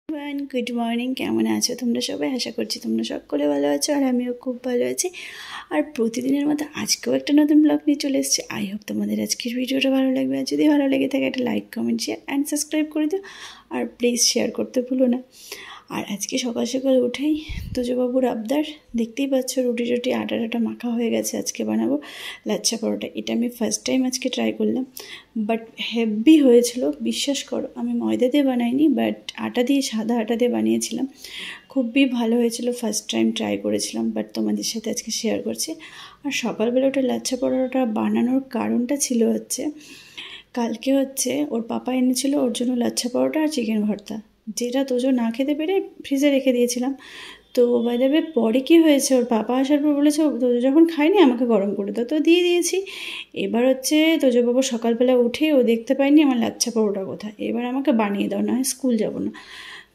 Good morning, কেমন আছো তোমরা সবাই? আশা করছি তোমরা সকলে ভালো আছো আর আমিও খুব ভালো আছি। আর প্রতিদিনের মতো আজকেও একটা নতুন ব্লগ নিয়ে চলে এসেছি। আই হোপ তোমাদের আজকের ভিডিওটা ভালো লাগবে। আর যদি ভালো লেগে থাকে একটা like, comment, share and subscribe করে দিও। আর প্লিজ শেয়ার করতে ভুলো না। আর আজকে সকাল সকাল উঠেই তোজবাবুর আবদার, দেখতেই পাচ্ছ রুটি টুটি আটা মাখা হয়ে গেছে। আজকে বানাবো লাচ্ছা পরোটা। এটা আমি ফার্স্ট টাইম আজকে ট্রাই করলাম, বাট হেভি হয়েছিল, বিশ্বাস করো। আমি ময়দা দিয়ে বানাইনি, বাট আটা দিয়ে, সাদা আটা দিয়ে বানিয়েছিলাম। খুবই ভালো হয়েছিল, ফার্স্ট টাইম ট্রাই করেছিলাম, বাট তোমাদের সাথে আজকে শেয়ার করছি। আর সকালবেলা ওটা লাচ্ছা পরোটা বানানোর কারণটা ছিল কালকে ওর পাপা এনেছিল ওর জন্য লাচ্ছা পরোটা আর চিকেন ভর্তা, যেটা তোজো না খেতে পেরে ফ্রিজে রেখে দিয়েছিলাম। তো বাই দ্য ওয়ে পরে কী হয়েছে, ওর পাপা আসার পর বলেছে তোজো যখন খায়নি আমাকে গরম করে দাও, তো দিয়ে দিয়েছি। এবার তোজোবাবু সকালবেলা উঠে ও দেখতে পায়নি আমার লাচ্ছা পরোটা কোথায়, এবার আমাকে বানিয়ে দাও, না হয় স্কুল যাব না।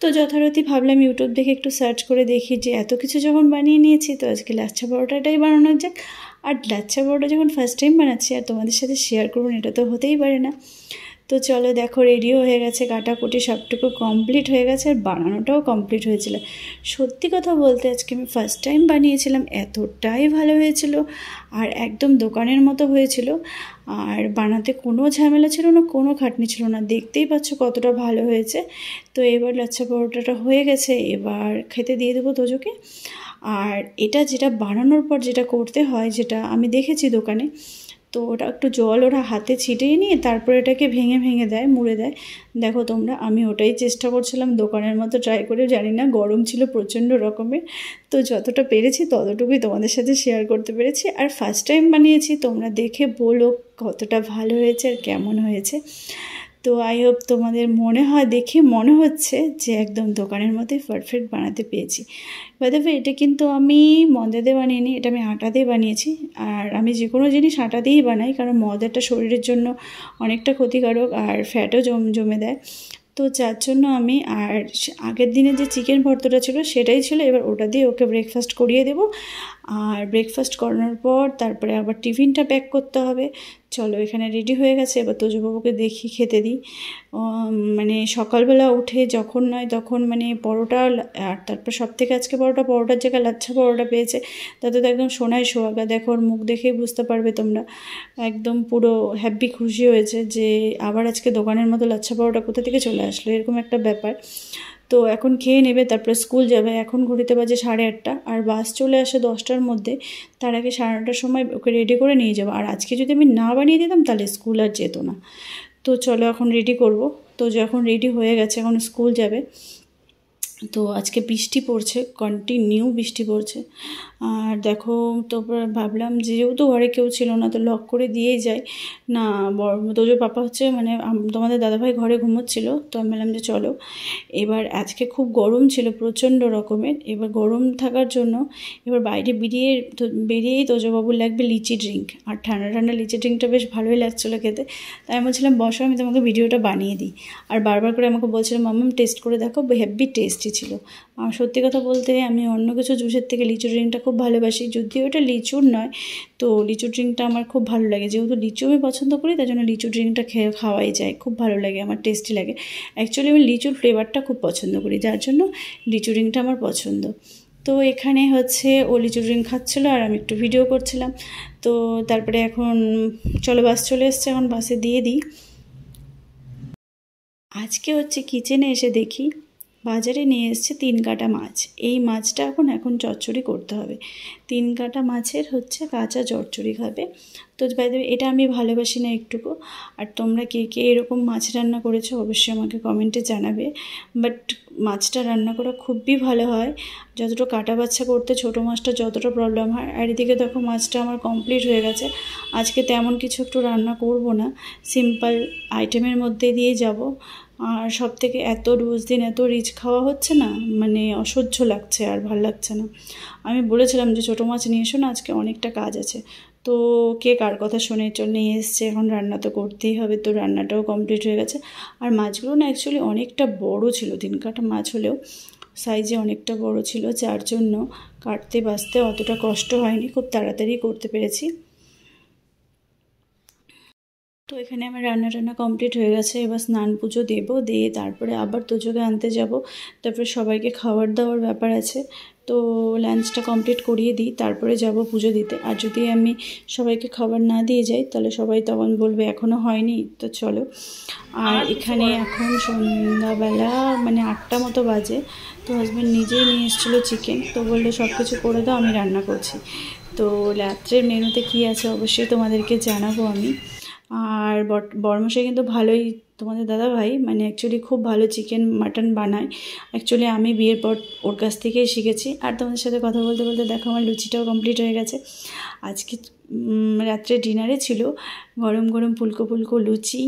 তো যথারীতি ভাবলাম ইউটিউব দেখে একটু সার্চ করে দেখি যে এত কিছু যখন বানিয়ে নিয়েছি তো আজকে লাচ্ছা পরোটাটাই বানানো যাক। আর লাচ্ছা পরোটা যখন ফার্স্ট টাইম বানাচ্ছি আর তোমাদের সাথে শেয়ার করুন, এটা তো হতেই পারে না। তো চলো, দেখো রেডিও হয়ে গেছে, কাটাকুটি সবটুকু কমপ্লিট হয়ে গেছে আর বানানোটাও কমপ্লিট হয়েছিল। সত্যি কথা বলতে আজকে আমি ফার্স্ট টাইম বানিয়েছিলাম, এতটাই ভালো হয়েছিল আর একদম দোকানের মতো হয়েছিল। আর বানাতে কোনো ঝামেলা ছিল না, কোনো খাটনি ছিল না, দেখতেই পাচ্ছ কতটা ভালো হয়েছে। তো এবার লাচ্ছা পরোটাটা হয়ে গেছে, এবার খেতে দিয়ে দেবো তোজোকে। আর এটা যেটা বানানোর পর যেটা করতে হয়, যেটা আমি দেখেছি দোকানে, তো ওটা একটু জল ওরা হাতে ছিটিয়ে নিয়ে তারপর এটাকে ভেঙে ভেঙে দেয়, মুড়ে দেয়। দেখো তোমরা, আমি ওটাই চেষ্টা করছিলাম দোকানের মতো ট্রাই করে, জানি না, গরম ছিল প্রচণ্ড রকমের। তো যতটা পেরেছি ততটুকুই তোমাদের সাথে শেয়ার করতে পেরেছি। আর ফার্স্ট টাইম বানিয়েছি, তোমরা দেখে বলো কতটা ভালো হয়েছে আর কেমন হয়েছে। তো আই হোপ তোমাদের দেখে মনে হচ্ছে যে একদম দোকানের মতোই পারফেক্ট বানাতে পেরেছি। বাই দ্য ওয়ে, এটা কিন্তু আমি ময়দা দিয়ে বানিয়ে নিই, এটা আমি আটা দিয়ে বানিয়েছি। আর আমি যে কোনো জিনিস আটা দিয়েই বানাই, কারণ ময়দাটা শরীরের জন্য অনেকটা ক্ষতিকারক আর ফ্যাটও জমে দেয়। তো যার জন্য আমি, আর আগের দিনে যে চিকেন ভর্তাটা ছিল সেটাই ছিল, এবার ওটা দিয়ে ওকে ব্রেকফাস্ট করিয়ে দেবো। আর ব্রেকফাস্ট করানোর পর তারপরে আবার টিফিনটা প্যাক করতে হবে। চলো, এখানে রেডি হয়ে গেছে, এবার তোজবাবুকে দেখি খেতে দিই। মানে সকালবেলা উঠে যখন নয় তখন মানে পরোটা, আর তারপর সব থেকে আজকে পরোটার জায়গায় লাচ্ছা পরোটা পেয়েছে, তাতে তো একদম সোনায় সোহাগা। দেখো ওর মুখ দেখেই বুঝতে পারবে তোমরা, একদম পুরো হ্যাপি খুশি হয়েছে যে আবার আজকে দোকানের মতো লাচ্ছা পরোটা কোথা থেকে চলে আসলো, এরকম একটা ব্যাপার। তো এখন খেয়ে নেবে, তারপরে স্কুল যাবে। এখন ঘড়িতে বাজে 8:30 আর বাস চলে আসে 10টার মধ্যে। তার আগে 9:30টার সময় ওকে রেডি করে নিয়ে যাবো। আর আজকে যদি আমি না বানিয়ে দিতাম তাহলে স্কুল আর যেত না। তো চলো এখন রেডি করব। তো যখন রেডি হয়ে গেছে, এখন স্কুল যাবে। তো আজকে বৃষ্টি পড়ছে, কন্টিনিউ বৃষ্টি পড়ছে। আর দেখো, তারপর ভাবলাম যেহেতু ঘরে কেউ ছিল না তো লক করে দিয়েই যাই। না, তোজোর পাপা মানে তোমাদের দাদাভাই ঘরে ঘুমোচ্ছিল, তো আমি বললাম যে চলো। এবার আজকে খুব গরম ছিল, প্রচণ্ড রকমের। এবার গরম থাকার জন্য এবার বাইরে বেরিয়েই তোজোবাবুর লাগবে লিচি ড্রিঙ্ক। আর ঠান্ডা ঠান্ডা লিচি ড্রিঙ্কটা বেশ ভালোই লাগছিলো খেতে। তাই আমি বলছিলাম বসো, আমি তোমাকে ভিডিওটা বানিয়ে দিই। আর বারবার করে আমাকে বলছিলাম মাম্মাম টেস্ট করে দেখো, হেভি টেস্টি ছিল। আর সত্যি কথা বলতে আমি অন্য কিছু জুসের থেকে লিচু ড্রিঙ্কটা খুব ভালোবাসি, যদিও ওটা লিচুর নয়। তো লিচু ড্রিঙ্কটা আমার খুব ভালো লাগে, যেহেতু লিচু আমি পছন্দ করি তাই জন্য লিচু ড্রিঙ্কটা খাওয়াই যায়, খুব ভালো লাগে আমার, টেস্টি লাগে। অ্যাকচুয়ালি আমি লিচুর ফ্লেভারটা খুব পছন্দ করি, যার জন্য লিচু ড্রিঙ্কটা আমার পছন্দ। তো এখানে ও লিচু ড্রিঙ্ক খাচ্ছিলো আর আমি একটু ভিডিও করছিলাম। তো তারপরে এখন চলো, বাস চলে এসছে, এখন বাসে দিয়ে দিই। আজকে কিচেনে এসে দেখি বাজারে নিয়ে এসছে 3 কাটা মাছ। এই মাছটা এখন চচ্চড়ি করতে হবে। 3 কাটা মাছের কাঁচা চচ্চড়ি খাবে। তো বাই দ্য ওয়ে, এটা আমি ভালোবাসি না একটুকু। আর তোমরা কে কে এরকম মাছ রান্না করেছো অবশ্যই আমাকে কমেন্টে জানাবে। বাট মাছটা রান্না করা খুবই ভালো হয়, যতটা কাটা বাচ্চা করতে ছোটো মাছটা যতটা প্রবলেম হয়। আর এদিকে দেখো মাছটা আমার কমপ্লিট হয়ে গেছে। আজকে তেমন কিছু একটু রান্না করব না, সিম্পল আইটেমের মধ্যে দিয়ে যাব। আর সব থেকে রোজ দিন এত রিচ খাওয়া হচ্ছে না, মানে অসহ্য লাগছে আর ভাল লাগছে না। আমি বলেছিলাম যে ছোটো মাছ নিয়ে এসো না, আজকে অনেকটা কাজ আছে। তো কে কার কথা শুনে নিয়ে এসছে, এখন রান্না তো করতেই হবে। তো রান্নাটাও কমপ্লিট হয়ে গেছে। আর মাছগুলো না অ্যাকচুয়ালি অনেকটা বড় ছিল, 3 কাটা মাছ হলেও সাইজে অনেকটা বড় ছিল, যার জন্য কাটতে বাছতে অতটা কষ্ট হয়নি, খুব তাড়াতাড়ি করতে পেরেছি। তো এখানে আমার রান্না টান্না কমপ্লিট হয়ে গেছে। এবার স্নান পুজো দেবো, দিয়ে তারপরে আবার তোজোকে আনতে যাব। তারপরে সবাইকে খাবার দাওয়ার ব্যাপার আছে, তো লাঞ্চটা কমপ্লিট করিয়ে দিই, তারপরে যাব পুজো দিতে। আর যদি আমি সবাইকে খাবার না দিয়ে যাই তাহলে সবাই তখন বলবে এখনও হয়নি। তো চলো। আর এখানে এখন সন্ধ্যাবেলা মানে 8টা মতো বাজে। তো হাজব্যান্ড নিজেই নিয়ে এসেছিলো চিকেন, তো বললো সব কিছু করে দাও, আমি রান্না করছি। তো রাত্রের মেনুতে কী আছে অবশ্যই তোমাদেরকে জানাবো আমি। আর বড়মশাই কিন্তু ভালোই, তোমাদের দাদাভাই মানে অ্যাকচুয়ালি খুব ভালো চিকেন মাটন বানায়। অ্যাকচুয়ালি আমি বিয়ের পর ওর কাছ থেকেই শিখেছি। আর তোমাদের সাথে কথা বলতে বলতে দেখো আমার লুচিটাও কমপ্লিট হয়ে গেছে। আজকে রাত্রে ডিনারে ছিল গরম গরম ফুলকো ফুলকো লুচি,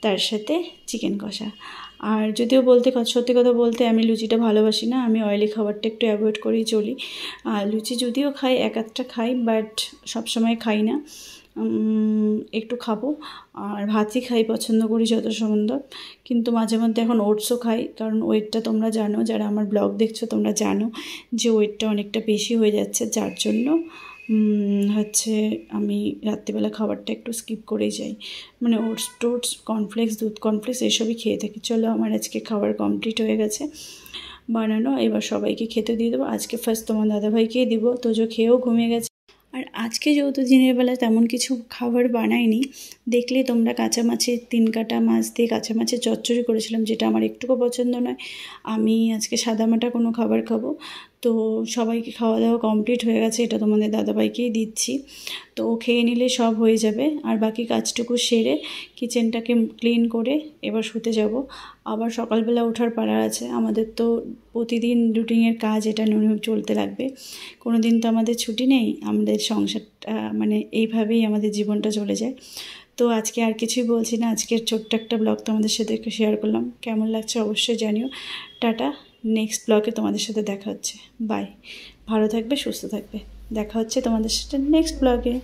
তার সাথে চিকেন কষা। আর যদিও সত্যি কথা বলতে আমি লুচিটা ভালোবাসি না, আমি অয়েলি খাবারটা একটু অ্যাভয়েড করেই চলি। আর লুচি যদিও খাই, এক আধটা খাই, বাট সবসময় খাই না, একটু খাবো। আর ভাতই খাই, পছন্দ করি যত সম্ভব। কিন্তু মাঝে মধ্যে এখন ওটসও খাই, কারণ ওয়েটটা তোমরা জানো, যারা আমার ব্লগ দেখছো তোমরা জানো যে ওয়েটটা অনেকটা বেশি হয়ে যাচ্ছে, যার জন্য হচ্ছে আমি রাত্রিবেলা খাবারটা একটু স্কিপ করেই যাই। মানে ওটস টোটস, কর্নফ্লেক্স, দুধ কর্নফ্লেক্স এসবই খেয়ে থাকি। চলো, আমার আজকে খাবার কমপ্লিট হয়ে গেছে বানানো, এবার সবাইকে খেতে দিয়ে দেবো। আজকে ফার্স্ট তোমার দাদাভাইকেই দিব, তোজো খেয়েও ঘুমিয়ে গেছে। আর আজকে যেহেতু দিনের বেলা তেমন কিছু খাবার বানাইনি, দেখলেই তোমরা কাঁচা মাছের 3 কাটা মাছ দিয়ে কাঁচা মাছের চচ্চড়ি করেছিলাম, যেটা আমার একটুকু পছন্দ নয়। আমি আজকে সাদামাটা কোনো খাবার খাবো। তো সবাইকে খাওয়া দাওয়া কমপ্লিট হয়ে গেছে, এটা তোমাদের দাদাভাইকেই দিচ্ছি। তো ও খেয়ে নিলে সব হয়ে যাবে। আর বাকি কাজটুকু সেরে কিচেনটাকে ক্লিন করে এবার শুতে যাব। আবার সকালবেলা ওঠার পালা আছে আমাদের, তো প্রতিদিন রুটিনের কাজ এটা নিয়ে চলতে লাগবে। কোনো দিন তো আমাদের ছুটি নেই, আমাদের সংসারটা মানে এইভাবেই আমাদের জীবনটা চলে যায়। তো আজকে আর কিছুই বলছি না, আজকের ছোট্ট একটা ব্লগ তোমাদের সাথে শেয়ার করলাম। কেমন লাগছে অবশ্যই জানিও। টাটা, নেক্সট ব্লগে তোমাদের সাথে দেখা হচ্ছে। বাই, ভালো থাকবে, সুস্থ থাকবে। দেখা হচ্ছে তোমাদের সাথে নেক্সট ব্লগে।